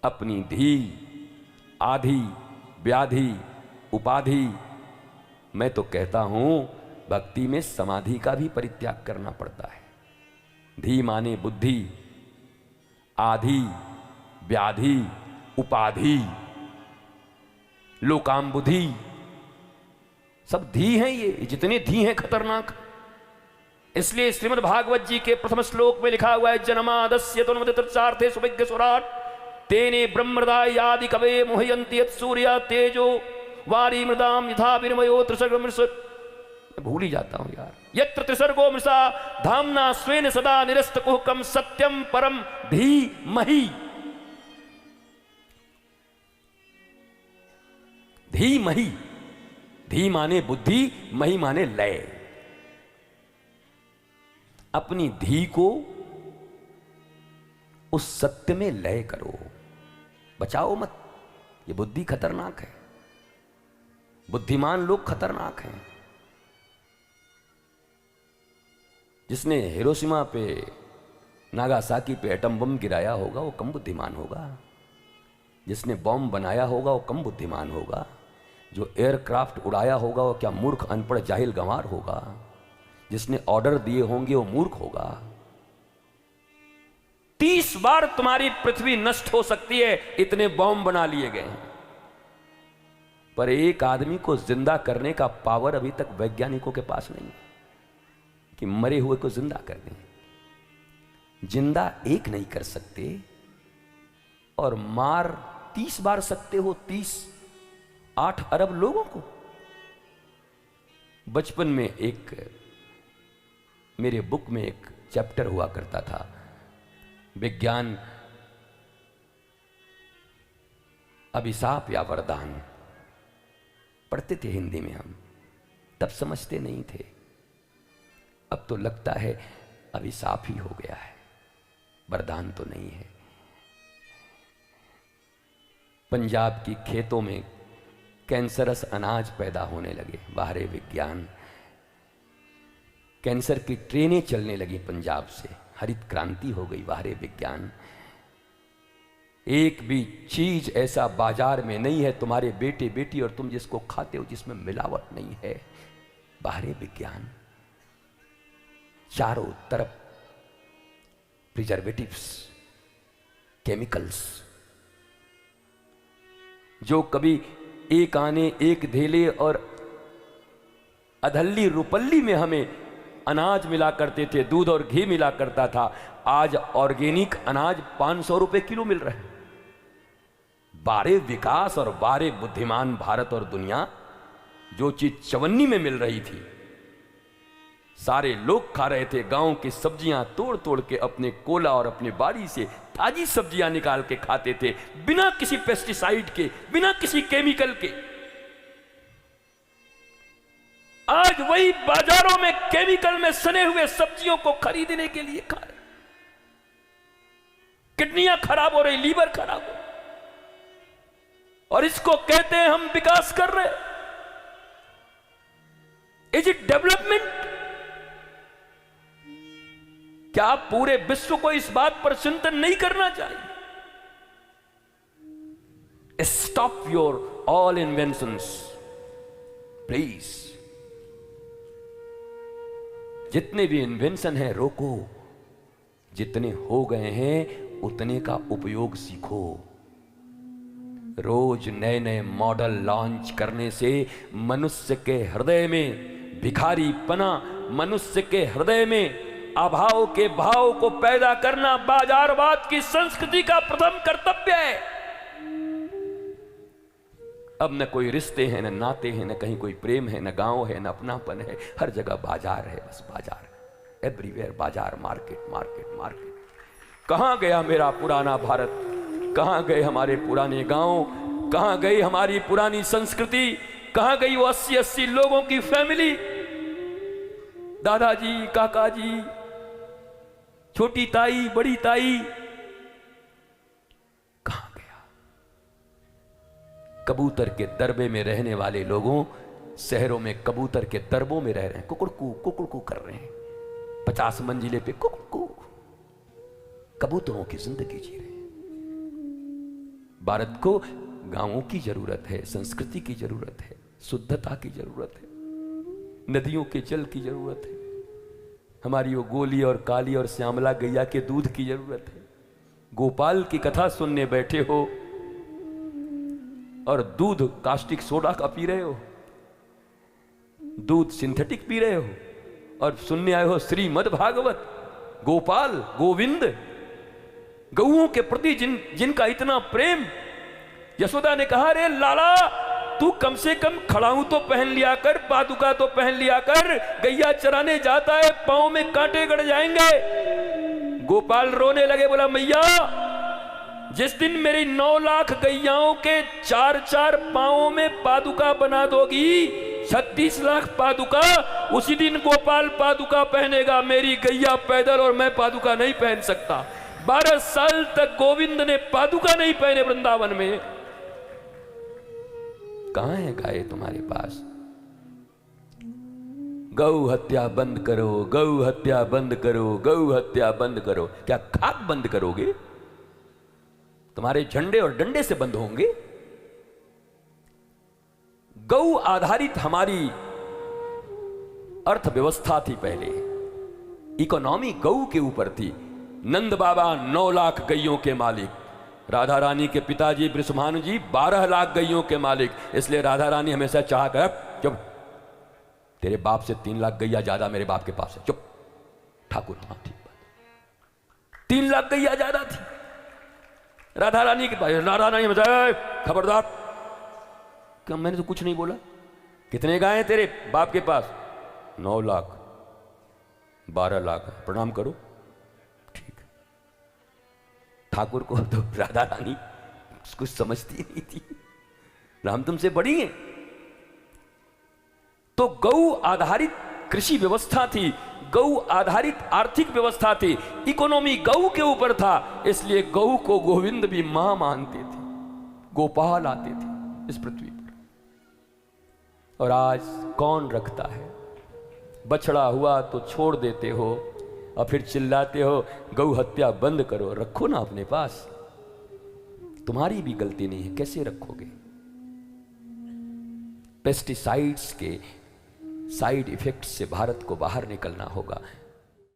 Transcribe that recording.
अपनी धी, आधी, व्याधि, उपाधि। मैं तो कहता हूं भक्ति में समाधि का भी परित्याग करना पड़ता है। धी माने बुद्धि, आधि, व्याधि, उपाधि, लोकाम बुद्धि, सब धी हैं। ये जितने धी हैं खतरनाक। इसलिए श्रीमद् भागवत जी के प्रथम श्लोक में लिखा हुआ है, जन्मादस्य तन्मतिर्चार्थे सुविज्ञ सुराट तेने ब्रह्मदाय आदि कवे मोहयन्ति यत् सूर्य तेजो वारी मृदाम यथा विनिमयो त्रिसर्गो मृष। भूल ही जाता हूं यार। यत्र त्रिसर्गो मृषा धामना स्वेन सदा निरस्त कुहकम सत्यम परम धीमहि। धीमहि, धी माने बुद्धि, मही माने लय। अपनी धी को उस सत्य में लय करो, बचाओ मत। ये बुद्धि खतरनाक है, बुद्धिमान लोग खतरनाक हैं। जिसने हिरोशिमा पे, नागासाकी पे एटम बम गिराया होगा वो कम बुद्धिमान होगा। जिसने बम बनाया होगा वो कम बुद्धिमान होगा। जो एयरक्राफ्ट उड़ाया होगा वो क्या मूर्ख, अनपढ़, जाहिल, गंवार होगा। जिसने ऑर्डर दिए होंगे वो मूर्ख होगा। 30 बार तुम्हारी पृथ्वी नष्ट हो सकती है, इतने बम बना लिए गए हैं। पर एक आदमी को जिंदा करने का पावर अभी तक वैज्ञानिकों के पास नहीं है कि मरे हुए को जिंदा कर दें। जिंदा एक नहीं कर सकते और मार 30 बार सकते हो। 8 अरब लोगों को। बचपन में एक मेरे बुक में एक चैप्टर हुआ करता था, विज्ञान अभिशाप या वरदान। पढ़ते थे हिंदी में हम, तब समझते नहीं थे। अब तो लगता है अभिशाप ही हो गया है, वरदान तो नहीं है। पंजाब की खेतों में कैंसरस अनाज पैदा होने लगे, बाहरे विज्ञान। कैंसर की ट्रेनें चलने लगी पंजाब से, हरित क्रांति हो गई, बाहरे विज्ञान। एक भी चीज ऐसा बाजार में नहीं है तुम्हारे बेटे बेटी और तुम जिसको खाते हो जिसमें मिलावट नहीं है, बाहरे विज्ञान। चारों तरफ प्रिजर्वेटिव्स, केमिकल्स। जो कभी एक आने एक धेले और अधल्ली रुपल्ली में हमें अनाज मिला करते थे, दूध और घी मिला करता था, आज ऑर्गेनिक अनाज 500 रुपए किलो मिल रहा है। बारे विकास और बारे बुद्धिमान भारत और दुनिया। जो चीज चवन्नी में मिल रही थी सारे लोग खा रहे थे। गांव की सब्जियां तोड़ तोड़ के अपने कोला और अपने बाड़ी से ताजी सब्जियां निकाल के खाते थे, बिना किसी पेस्टिसाइड के, बिना किसी केमिकल के। आज वही बाजारों में केमिकल में सने हुए सब्जियों को खरीदने के लिए खा रहे। किडनियां खराब हो रही, लीवर खराब हो रही, और इसको कहते हैं हम विकास कर रहे। Is it development? क्या आप पूरे विश्व को इस बात पर चिंतन नहीं करना चाहिए? Stop your all inventions please. जितने भी इन्वेंशन है रोको। जितने हो गए हैं उतने का उपयोग सीखो। रोज नए नए मॉडल लॉन्च करने से मनुष्य के हृदय में भिखारीपना, मनुष्य के हृदय में अभाव के भाव को पैदा करना बाजारवाद की संस्कृति का प्रथम कर्तव्य है। अब न कोई रिश्ते हैं, न नाते हैं, न कहीं कोई प्रेम है, न गांव है, न अपनापन है। हर जगह बाजार है, बस बाजार। एवरीवेयर बाजार, मार्केट मार्केट मार्केट। कहां गया मेरा पुराना भारत? कहां गए हमारे पुराने गांव? कहां गई हमारी पुरानी संस्कृति? कहां गई वो 80-80 लोगों की फैमिली? दादाजी, काकाजी, छोटी ताई, बड़ी ताई, कहां गया? कबूतर के दरबे में रहने वाले लोगों शहरों में कबूतर के दरबों में रह रहे हैं, कुकुड़कू कर रहे हैं। 50 मंजिले पे कुकुड़कू, कबूतरों की जिंदगी जी रहे हैं। भारत को गांवों की जरूरत है, संस्कृति की जरूरत है, शुद्धता की जरूरत है, नदियों के जल की जरूरत है, हमारी वो गोली और काली और श्यामला गैया के दूध की जरूरत है। गोपाल की कथा सुनने बैठे हो और दूध कास्टिक सोडा का पी रहे हो, दूध सिंथेटिक पी रहे हो, और सुनने आए हो श्रीमद् भागवत। गोपाल गोविंद गौओं के प्रति जिनका इतना प्रेम। यशोदा ने कहा, रे लाला तू कम से कम खड़ाऊ तो पहन लिया कर, पादुका तो पहन लिया कर, गैया चराने जाता है, पांव में कांटे गड़ जाएंगे। गोपाल रोने लगे, बोला मैया जिस दिन मेरी 9 लाख गैयाओं के 4-4 पांवों में पादुका बना दोगी, 36 लाख पादुका, उसी दिन गोपाल पादुका पहनेगा। मेरी गैया पैदल और मैं पादुका नहीं पहन सकता। 12 साल तक गोविंद ने पादुका नहीं पहने वृंदावन में। कहां है गाय तुम्हारे पास? गौ हत्या बंद करो, गौ हत्या बंद करो, गौ हत्या बंद करो। क्या खाक बंद करोगे? तुम्हारे झंडे और डंडे से बंद होंगे? गौ आधारित हमारी अर्थव्यवस्था थी पहले, इकोनॉमी गौ के ऊपर थी। नंद बाबा 9 लाख गैयों के मालिक, राधा रानी के पिताजी बृषभानु जी 12 लाख गैयों के मालिक। इसलिए राधा रानी हमेशा चाह कर, चुप, तेरे बाप से 3 लाख गैया ज्यादा मेरे बाप के पास है, चुप। ठाकुर, हाँ ठीक बात, 3 लाख गैया ज्यादा थी राधा रानी के पास। राधा रानी बताया, खबरदार, क्या मैंने तो कुछ नहीं बोला। कितने गाय तेरे बाप के पास? 9 लाख, 12 लाख, प्रणाम करो। ठाकुर को तो राधा रानी कुछ समझती नहीं थी, राम तुमसे बड़ी हैं। तो गौ आधारित कृषि व्यवस्था थी, गौ आधारित आर्थिक व्यवस्था थी, इकोनॉमी गौ के ऊपर था। इसलिए गौ को गोविंद भी मां मानते थे, गोपाल आते थे इस पृथ्वी पर। और आज कौन रखता है? बछड़ा हुआ तो छोड़ देते हो और फिर चिल्लाते हो गौ हत्या बंद करो। रखो ना अपने पास, तुम्हारी भी गलती नहीं है, कैसे रखोगे? पेस्टिसाइड्स के साइड इफेक्ट से भारत को बाहर निकलना होगा।